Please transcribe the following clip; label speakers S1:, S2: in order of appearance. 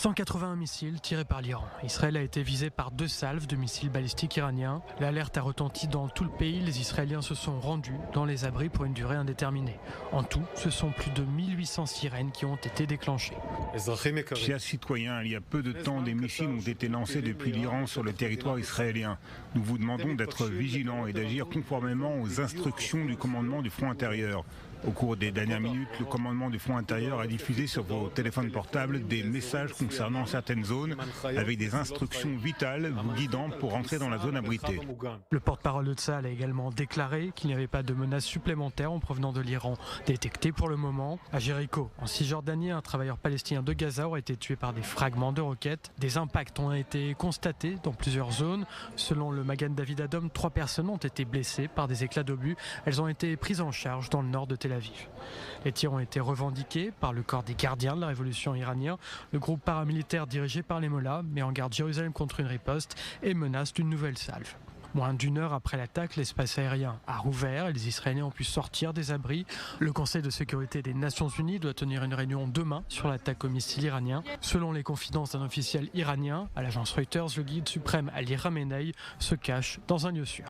S1: 181 missiles tirés par l'Iran. Israël a été visé par 2 salves de missiles balistiques iraniens. L'alerte a retenti dans tout le pays. Les Israéliens se sont rendus dans les abris pour une durée indéterminée. En tout, ce sont plus de 1800 sirènes qui ont été déclenchées.
S2: Chers citoyens, il y a peu de temps, des missiles ont été lancés depuis l'Iran sur le territoire israélien. Nous vous demandons d'être vigilants et d'agir conformément aux instructions du commandement du front intérieur. Au cours des dernières minutes, le commandement du front intérieur a diffusé sur vos téléphones portables des messages concernant certaines zones avec des instructions vitales vous guidant pour entrer dans la zone abritée.
S1: Le porte-parole de Tsahal a également déclaré qu'il n'y avait pas de menaces supplémentaires en provenant de l'Iran détectées pour le moment. À Jéricho, en Cisjordanie, un travailleur palestinien de Gaza aurait été tué par des fragments de roquettes. Des impacts ont été constatés dans plusieurs zones. Selon le Magan David Adom, 3 personnes ont été blessées par des éclats d'obus. Elles ont été prises en charge dans le nord de Tel Aviv. Les tirs ont été revendiqués par le corps des gardiens de la révolution iranien. Le groupe paramilitaire dirigé par les Mollahs met en garde Jérusalem contre une riposte et menace d'une nouvelle salve. Moins d'une heure après l'attaque, l'espace aérien a rouvert et les Israéliens ont pu sortir des abris. Le Conseil de sécurité des Nations Unies doit tenir une réunion demain sur l'attaque au missile iranien. Selon les confidences d'un officiel iranien, à l'agence Reuters, le guide suprême Ali Khamenei se cache dans un lieu sûr.